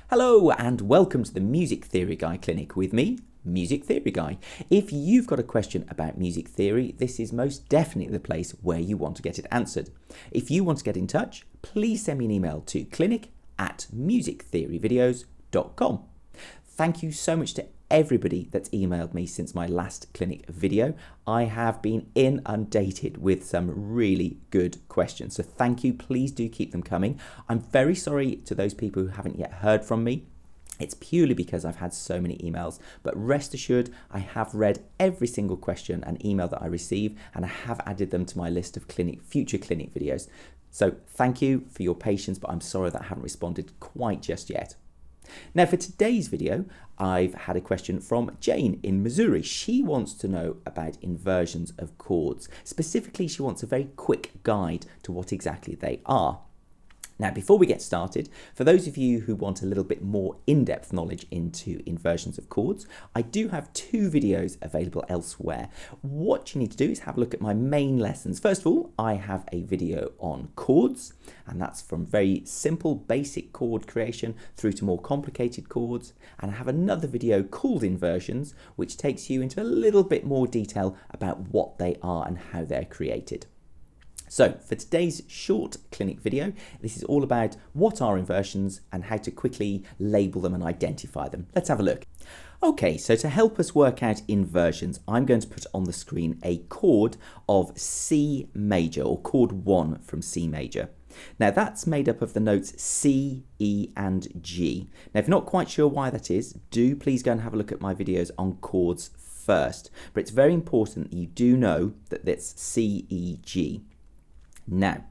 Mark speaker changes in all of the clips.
Speaker 1: Hello and welcome to the Music Theory Guy Clinic with me, Music Theory Guy. If you've got a question about music theory, this is most definitely the place where you want to get it answered. If you want to get in touch, please send me an email to clinic@musictheoryvideos.com. Thank you so much to everybody that's emailed me since my last clinic video. I have been inundated with some really good questions, so thank you. Please do keep them coming. I'm very sorry to those people who haven't yet heard from me. It's purely because I've had so many emails, but rest assured I have read every single question and email that I receive, and I have added them to my list of future clinic videos. So thank you for your patience, but I'm sorry that I haven't responded quite just yet. Now for today's video, I've had a question from Jane in Missouri. She wants to know about inversions of chords. Specifically, she wants a very quick guide to what exactly they are. Now, before we get started, for those of you who want a little bit more in-depth knowledge into inversions of chords, I do have two videos available elsewhere. What you need to do is have a look at my main lessons. First of all, I have a video on chords, and that's from very simple, basic chord creation through to more complicated chords. And I have another video called Inversions, which takes you into a little bit more detail about what they are and how they're created. So for today's short clinic video, this is all about what are inversions and how to quickly label them and identify them. Let's have a look. Okay, so to help us work out inversions, I'm going to put on the screen a chord of C major, or chord 1 from C major. Now that's made up of the notes C, E and G. Now if you're not quite sure why that is, do please go and have a look at my videos on chords first. But it's very important that you do know that that's C, E, G. Now,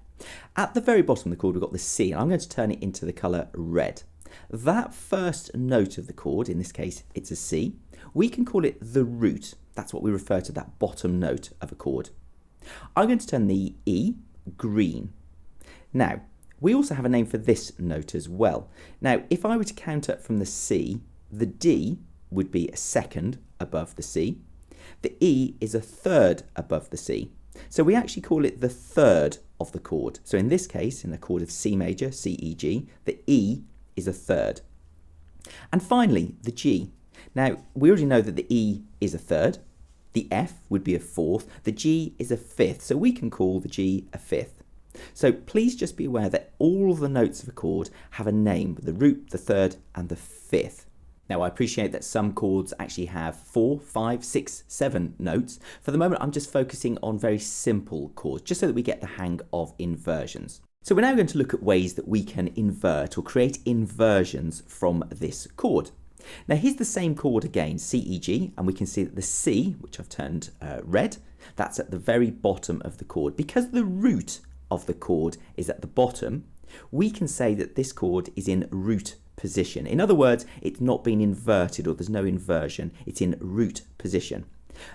Speaker 1: at the very bottom of the chord, we've got the C, and I'm going to turn it into the colour red. That first note of the chord, in this case, it's a C, we can call it the root. That's what we refer to that bottom note of a chord. I'm going to turn the E green. Now, we also have a name for this note as well. Now, if I were to count up from the C, the D would be a second above the C. The E is a third above the C. So we actually call it the third of the chord. So in this case, in the chord of C major, C, E, G, the E is a third. And finally, the G. Now, we already know that the E is a third, the F would be a fourth, the G is a fifth, so we can call the G a fifth. So please just be aware that all the notes of a chord have a name, the root, the third, and the fifth. Now, I appreciate that some chords actually have 4, 5, 6, 7 notes. For the moment, I'm just focusing on very simple chords, just so that we get the hang of inversions. So we're now going to look at ways that we can invert or create inversions from this chord. Now, here's the same chord again, C, E, G, and we can see that the C, which I've turned red, that's at the very bottom of the chord. Because the root of the chord is at the bottom, we can say that this chord is in root position. In other words, it's not been inverted, or there's no inversion. It's in root position.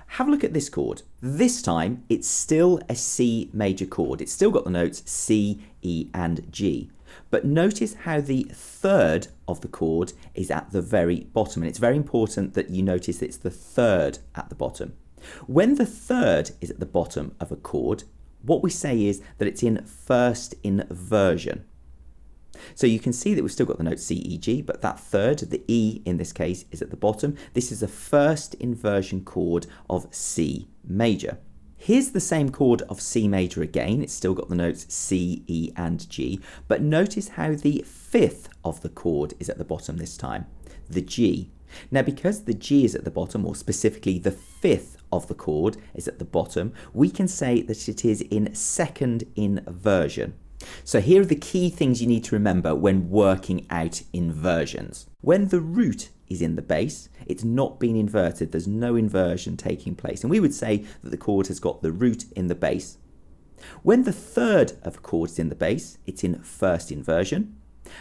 Speaker 1: Have a look at this chord. This time, it's still a C major chord. It's still got the notes C, E and G. But notice how the third of the chord is at the very bottom. And it's very important that you notice that it's the third at the bottom. When the third is at the bottom of a chord, what we say is that it's in first inversion. So you can see that we've still got the note C, E, G, but that third, the E in this case, is at the bottom. This is a first inversion chord of C major. Here's the same chord of C major again. It's still got the notes C, E and G, but notice how the fifth of the chord is at the bottom this time, the G. Now, because the G is at the bottom, or specifically the fifth of the chord is at the bottom, we can say that it is in second inversion. So here are the key things you need to remember when working out inversions. When the root is in the bass, it's not been inverted, there's no inversion taking place, and we would say that the chord has got the root in the bass. When the third of a chord is in the bass, it's in first inversion,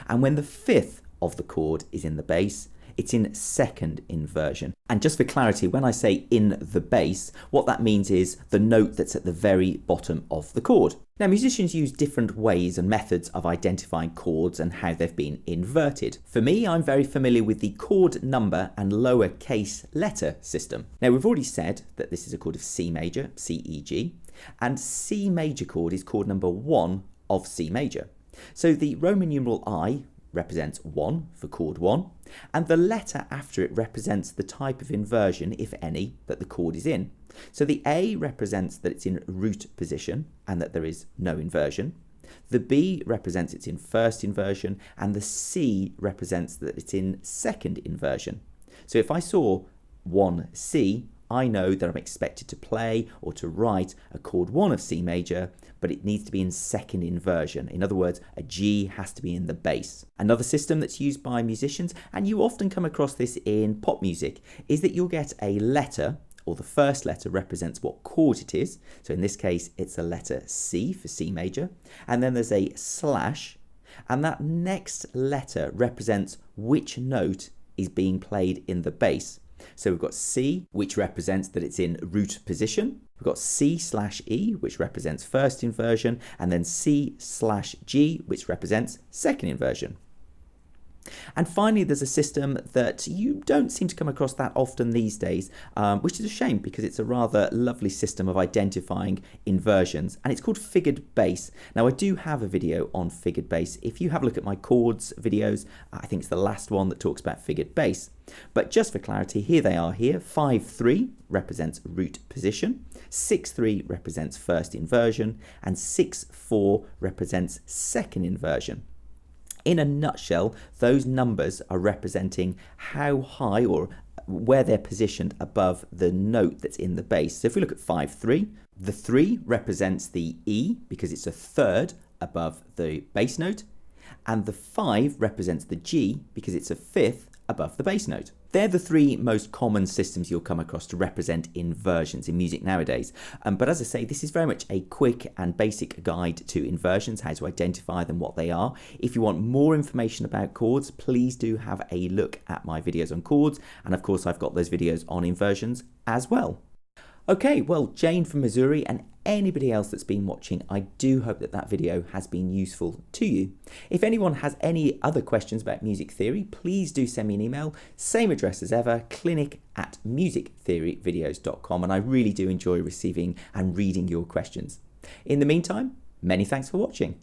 Speaker 1: and when the fifth of the chord is in the bass, it's in second inversion. And just for clarity, when I say in the bass, what that means is the note that's at the very bottom of the chord. Now, musicians use different ways and methods of identifying chords and how they've been inverted. For me, I'm very familiar with the chord number and lowercase letter system. Now, we've already said that this is a chord of C major, C, E, G, and C major chord is chord number 1 of C major. So the Roman numeral I represents 1 for chord 1, and the letter after it represents the type of inversion, if any, that the chord is in. So the A represents that it's in root position and that there is no inversion. The B represents it's in first inversion, and the C represents that it's in second inversion. So if I saw 1C, I know that I'm expected to play or to write a chord 1 of C major, but it needs to be in second inversion. In other words, a G has to be in the bass. Another system that's used by musicians, and you often come across this in pop music, is that you'll get a letter, or the first letter represents what chord it is. So in this case, it's a letter C for C major, and then there's a slash, and that next letter represents which note is being played in the bass. So we've got C, which represents that it's in root position. We've got C/E, which represents first inversion, and then C/G, which represents second inversion. And finally, there's a system that you don't seem to come across that often these days, which is a shame because it's a rather lovely system of identifying inversions, and it's called figured bass. Now, I do have a video on figured bass. If you have a look at my chords videos, I think it's the last one that talks about figured bass. But just for clarity, here they are here. 5/3 represents root position, 6/3 represents first inversion, and 6/4 represents second inversion. In a nutshell, those numbers are representing how high or where they're positioned above the note that's in the bass. So if we look at 5/3, the 3 represents the E because it's a third above the bass note, and the 5 represents the G because it's a fifth above the bass note. They're the 3 most common systems you'll come across to represent inversions in music nowadays. But as I say, this is very much a quick and basic guide to inversions, how to identify them, what they are. If you want more information about chords, please do have a look at my videos on chords. And of course, I've got those videos on inversions as well. Okay, well, Jane from Missouri and anybody else that's been watching, I do hope that that video has been useful to you. If anyone has any other questions about music theory, please do send me an email. Same address as ever, clinic@musictheoryvideos.com, and I really do enjoy receiving and reading your questions. In the meantime, many thanks for watching.